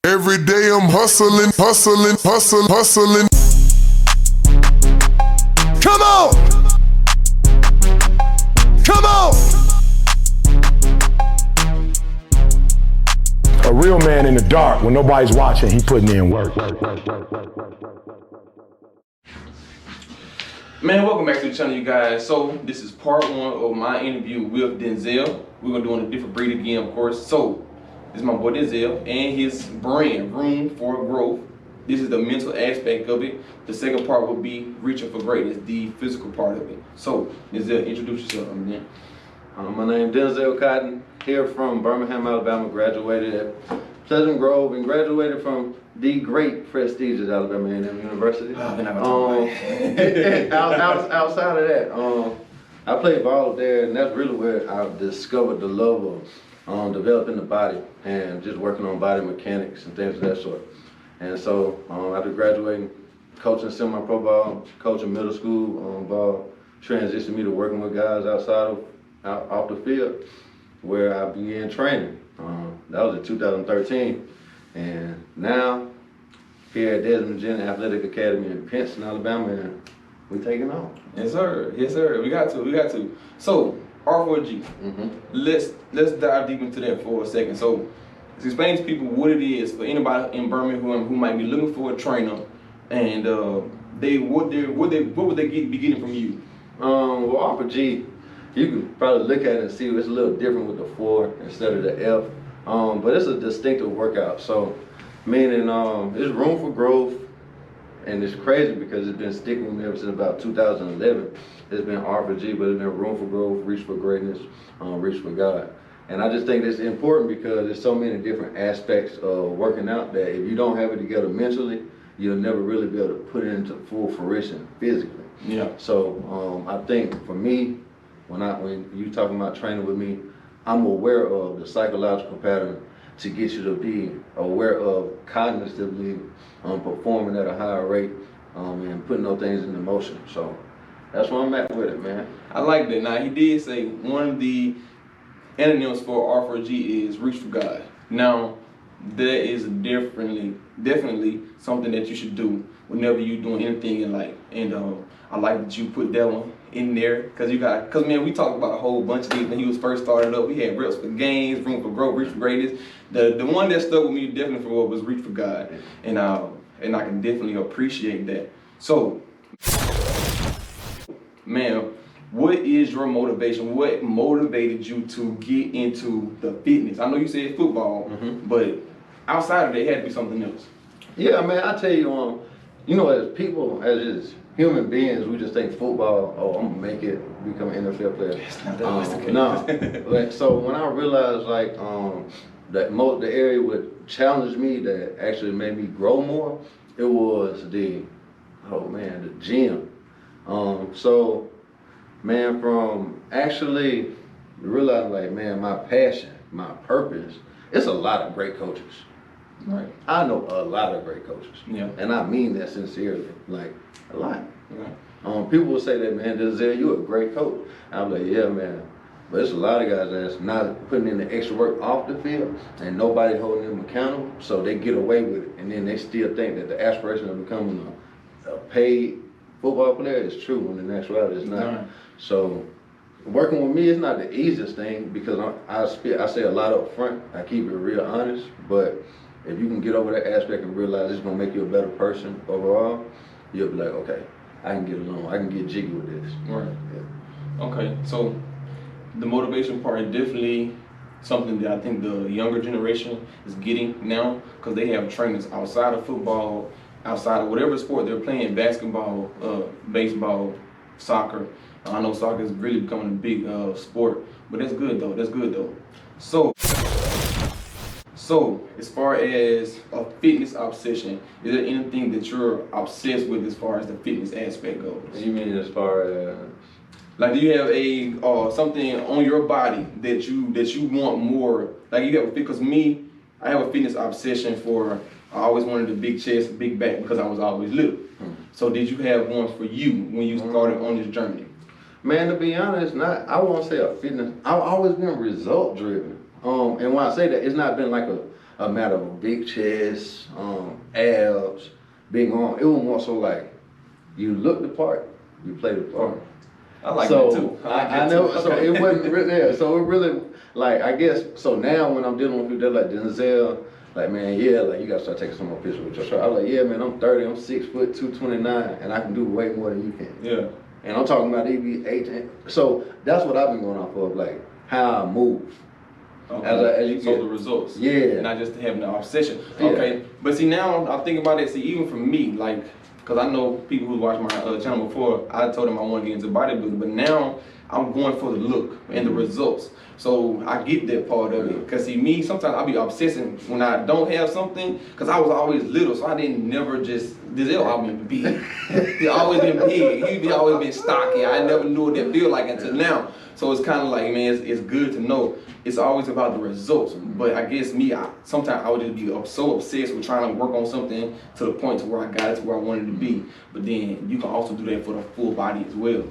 Every day I'm hustling, hustling, hustling, hustling. Come on! Come on! A real man in the dark, when nobody's watching, he putting in work. Man, welcome back to the channel, you guys. So this is part one of my interview with Denzel. We're gonna do on a different breed again, of course. So this is my boy Denzel and his brand, Room for Growth. This is the mental aspect of it. The second part will be reaching for greatness, the physical part of it. So Denzel, introduce yourself, man. My name is Denzel Cotton, here from Birmingham, Alabama, graduated at Pleasant Grove and graduated from the great prestigious Alabama A&M University. Outside of that, I played ball there, and that's really where I discovered the love of developing the body and just working on body mechanics and things of that sort. And so after graduating, coaching semi-pro ball, coaching middle school ball, transitioned me to working with guys off the field, where I began training. That was in 2013, and now here at Desmond Jennings Athletic Academy in Pinson, Alabama, and we taking off. Yes, sir. Yes, sir. We got to. So R4G. Let's dive deep into that for a second. So let's explain to people what it is for anybody in Birmingham who might be looking for a trainer, and what would they be getting from you? Well, R4G, you can probably look at it and see it's a little different with the 4 instead of the F. But it's a distinctive workout. So meaning it's room for growth, and it's crazy because it's been sticking with me ever since about 2011. It's been R4G, but it's been room for growth, reach for greatness, reach for God. And I just think it's important because there's so many different aspects of working out that if you don't have it together mentally, you'll never really be able to put it into full fruition physically. Yeah. So I think for me, when you talking about training with me, I'm aware of the psychological pattern to get you to be aware of cognitively performing at a higher rate and putting those things into motion. So that's where I'm at with it, man. I like that. Now, he did say one of the antonyms for R4G is reach for God. Now, that is definitely something that you should do whenever you're doing anything in life. And I like that you put that one in there because man, we talked about a whole bunch of these when he was first started up. We had reps for gains, room for growth, reach for greatness. The one that stuck with me definitely for what was reach for God, and I can definitely appreciate that. So, man, what is your motivation? What motivated you to get into the fitness? I know you said football, but outside of that, it had to be something else. Yeah, man, I tell you, as people, as just human beings, we just think football, I'm gonna make it, become an NFL player. It's not that was the case. No. So when I realized that the area would challenge me, that actually made me grow more, it was the gym. So man, from actually realizing my passion, my purpose, it's a lot of great coaches. Right. I know a lot of great coaches. Yeah. And I mean that sincerely, a lot. Right. People will say that, man, Denzel, you're a great coach. I'm like, yeah, man. But there's a lot of guys that's not putting in the extra work off the field and nobody holding them accountable, so they get away with it. And then they still think that the aspiration of becoming a paid football player is true when in actuality it's not. Right. So working with me is not the easiest thing because I say a lot up front. I keep it real honest, but if you can get over that aspect and realize it's gonna make you a better person overall, you'll be like, okay, I can get along. I can get jiggy with this. Right. Yeah. Okay, so the motivation part is definitely something that I think the younger generation is getting now because they have trainers outside of football, outside of whatever sport they're playing, basketball, baseball, soccer. I know soccer is really becoming a big sport, but that's good though. So as far as a fitness obsession, is there anything that you're obsessed with as far as the fitness aspect goes? You mean as far as? Like, do you have a something on your body that you want more? Like you have, because me, I have a fitness obsession for. I always wanted a big chest, big back because I was always little. So did you have one for you when you started on this journey? Man, to be honest, I won't say a fitness. I've always been result driven. And when I say that, it's not been like a a matter of a big chest, abs, big arm. It was more so like you look the part, you play the part. I like so that too. I know. So it wasn't really there. So it really like I guess. So now when I'm dealing with people that like Denzel, like man, yeah, like you gotta start taking some more pictures with your shot. I was like, yeah, man, I'm 30, I'm 6 foot 229, and I can do way more than you can. Yeah. And I'm talking about EB 18. So that's what I've been going off of, like how I move. Okay. As you so get, the results. Yeah. Not just having the obsession. Yeah. Okay. But see now I think about it. See even for me, like, cause I know people who watched my channel before. I told them I want to get into bodybuilding, but now I'm going for the look and the results. So I get that part of it. Cause see me, sometimes I'll be obsessing when I don't have something. Cause I was always little, so I didn't never just. Denzel always been big. He always been big. He always been stocky. I never knew what that feel like until now. So it's kind of like, man, it's good to know. It's always about the results. But I guess me, sometimes I would just be so obsessed with trying to work on something to the point to where I got it to where I wanted to be. But then you can also do that for the full body as well.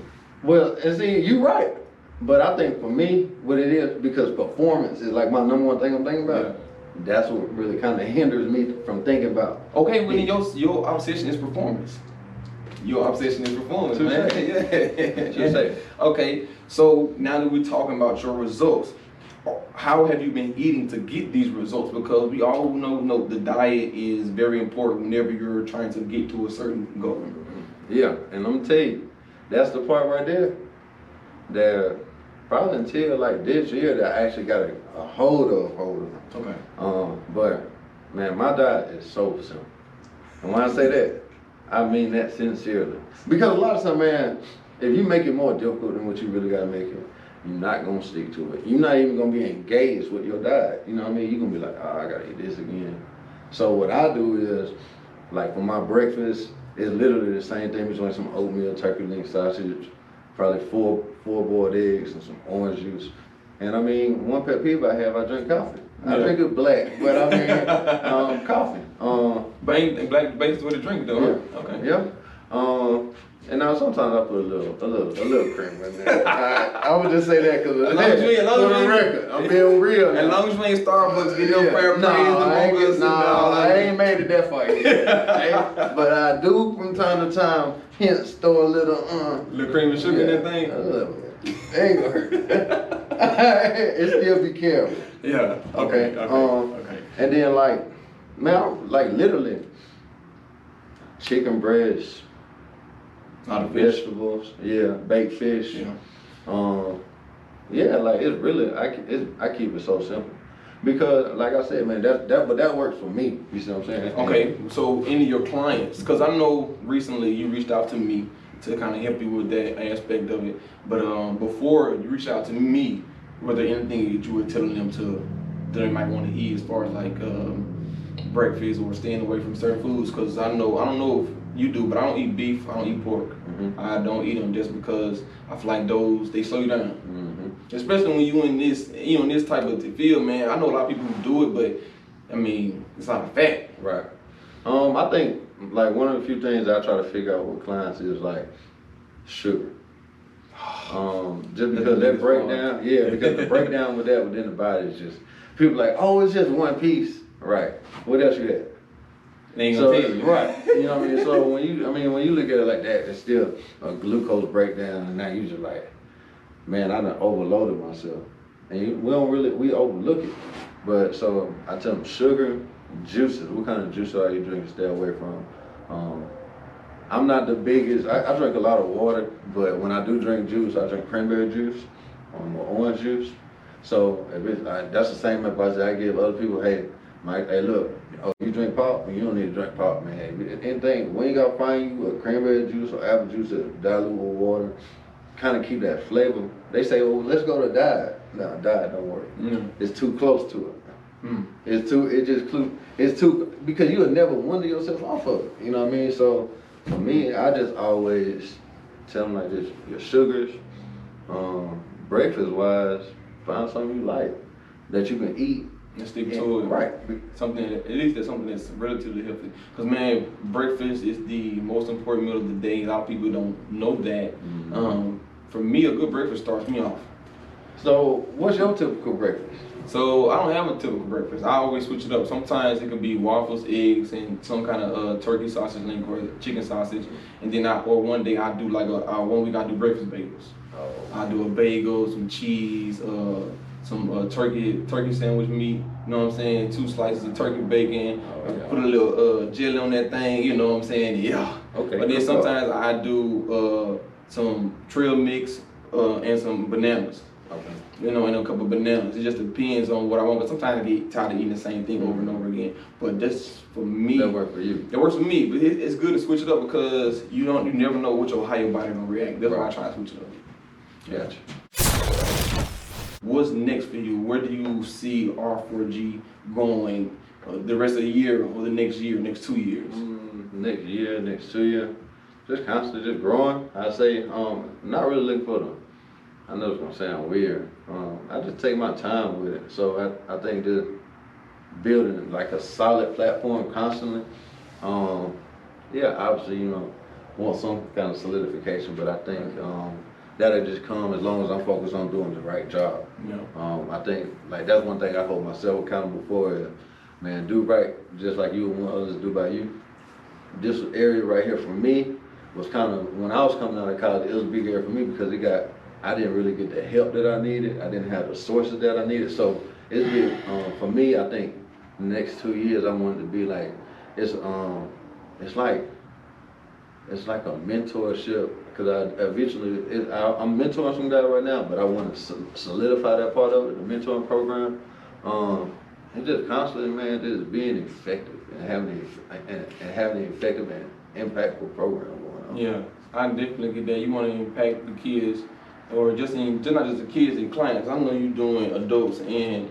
Well, and see, you're right. But I think for me, what it is, because performance is like my number one thing I'm thinking about. Yeah. That's what really kind of hinders me from thinking about. Okay, well then your obsession is performance. Your obsession is performance, Touche. man. Yeah. Touche. Okay, so now that we're talking about your results, how have you been eating to get these results? Because we all know the diet is very important whenever you're trying to get to a certain goal. Yeah, and I'm gonna tell you, that's the part right there that probably until like this year that I actually got a hold of. Okay. But man, my diet is so simple. And when I say that, I mean that sincerely. Because a lot of times, man, if you make it more difficult than what you really gotta make it, you're not gonna stick to it. You're not even gonna be engaged with your diet. You know what I mean? You're gonna be like, oh, I gotta eat this again. So what I do is, like for my breakfast, it's literally the same thing between some oatmeal, turkey leg sausage, probably four boiled eggs and some orange juice. And I mean, one pet peeve I have, I drink coffee. I drink it black, but I mean, coffee. But ain't black based with a drink though, Yeah. huh? Okay. Yeah. And now sometimes I put a little cream in there. I would just say that because As long as you ain't- for the record, I'm being real. As long as you ain't Starbucks, get them fair praise, I ain't made it that far yet. But I do from time to time, hence throw a little little cream and sugar in that thing. A little bit. It ain't gonna hurt. It still be careful. Yeah. Okay. Okay. And then like, man, like literally, chicken breast, Not a fish. vegetables, yeah, baked fish. Yeah. Yeah, like it's really I keep it so simple because like I said, man, but that works for me. You see what I'm saying? Okay, so any of your clients, because I know recently you reached out to me to kind of help you with that aspect of it, but before you reached out to me, were there anything that you were telling them that they might want to eat as far as like breakfast or staying away from certain foods? Because I don't know if you do, but I don't eat beef, I don't eat pork. I don't eat them just because I feel like they slow you down. Especially when you in this type of field, man. I know a lot of people who do it, but I mean, it's not a fact. Right. I think like one of the few things I try to figure out with clients is like sugar. Just because that breakdown, because the breakdown with that within the body is just people like, oh, it's just one piece. Right. What else you had? They ain't gonna tell you. Right. You know what I mean? So when you look at it like that, it's still a glucose breakdown, and now you just like, man, I done overloaded myself. And we overlook it. But so I tell them sugar, juices. What kind of juice are you drinking? Stay away from. I'm not the biggest. I drink a lot of water, but when I do drink juice, I drink cranberry juice or orange juice. So that's the same advice that I give other people. Hey, Mike, hey, look, you drink pop, you don't need to drink pop, man. Anything, when you gotta find you a cranberry juice or apple juice that dilute with water, kind of keep that flavor. They say, oh, let's go to diet. No, diet don't work. It's too close to it. It's too, because you would never wonder yourself off of it. You know what I mean? So for me, I just always tell them like this, your sugars, breakfast wise, find something you like that you can eat. And stick to it. Right. At least that's something that's relatively healthy. Because man, breakfast is the most important meal of the day. A lot of people don't know that. For me, a good breakfast starts me off. So what's your typical breakfast? So I don't have a typical breakfast. I always switch it up. Sometimes it could be waffles, eggs, and some kind of turkey sausage link or chicken sausage. And then one day I do like 1 week I do breakfast bagels. I do a bagel, some cheese, some turkey sandwich meat. You know what I'm saying? 2 slices of turkey bacon. Put a little jelly on that thing. You know what I'm saying? Yeah. Okay. But then sometimes I do some trail mix and some bananas. Okay. You know, and a couple of bananas. It just depends on what I want. But sometimes I get tired of eating the same thing over and over again. But that's for me. That works for you. That works for me. But it's good to switch it up because you never know how your body gonna react. That's why I try to switch it up. Gotcha. What's next for you? Where do you see R4G going the rest of the year or the next year, next 2 years? Next year, next 2 years, just constantly just growing. I say, not really looking for them. I know it's gonna sound weird. I just take my time with it. So I think just building like a solid platform constantly. Obviously, want some kind of solidification, but I think that'll just come as long as I'm focused on doing the right job. Yeah. I think like that's one thing I hold myself accountable for is, man, do right just like you want others to do by you. This area right here for me was kind of, when I was coming out of college, it was a big area for me because I didn't really get the help that I needed. I didn't have the sources that I needed. So it's big, for me, I think the next 2 years I want it to be like, it's like a mentorship because I'm mentoring some guy right now, but I want to solidify that part of it, the mentoring program. And just constantly, man, just being effective and having an effective and impactful program going on. Yeah, I definitely get that. You want to impact the kids, or just not just the kids and clients. I know you're doing adults and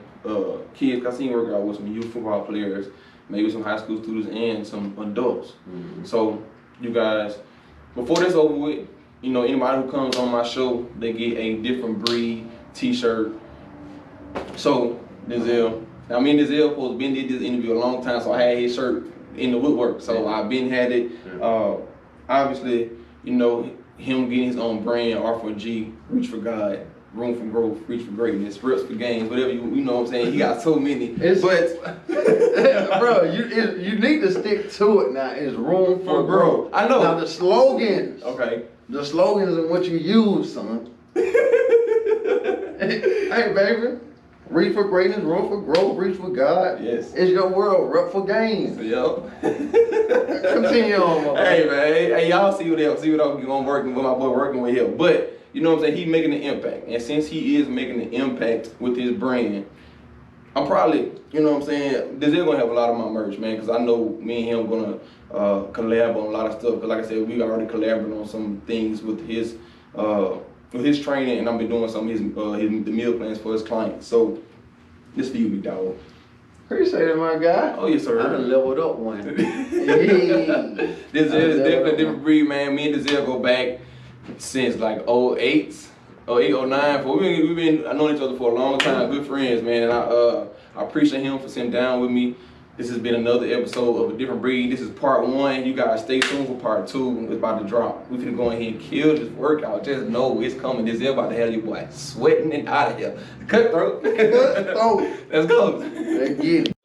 kids. I seen you work out with some youth football players, maybe some high school students and some adults. Mm-hmm. So you guys, before this over with, anybody who comes on my show, they get a different breed T-shirt. So Denzel. Now, me and Denzel supposed been did this interview a long time, so I had his shirt in the woodwork. So I've been had it. Obviously, him getting his own brand, R4G, Reach for God, Room for Growth, Reach for Greatness, Reps for Gains, whatever you know what I'm saying. He got so many. Bro, you need to stick to it now. It's Room for Growth. I know. Now the slogans. Okay. The slogans and what you use, son. Hey, baby. Reach for greatness, room for growth, reach for God. Yes. It's your world, rep for gains. Yep. Continue on, my Hey, man. Hey, y'all see what I'm working with my boy working with him. But, you know what I'm saying? He's making an impact. And since he is making an impact with his brand, I'm probably, you know what I'm saying, this is going to have a lot of my merch, man, because I know me and him going to collab on a lot of stuff. Because like I said, we already collaborated on some things with his training, and I've been doing some of the meal plans for his clients. So this for you, big dog. Appreciate it, my guy. Oh yes, sir. I done leveled up one. This is definitely a different breed, man. Me and Denzel go back since like 08, 09. We've been knowing each other for a long time, good friends, man. And I appreciate him for sitting down with me. This has been another episode of A Different Breed. This is part 1. You guys stay tuned for part 2. It's about to drop. We're finna go ahead and kill this workout. Just know it's coming. This is about to have your boy sweating and out of here. Cutthroat. Cutthroat. Let's go. Let's get it.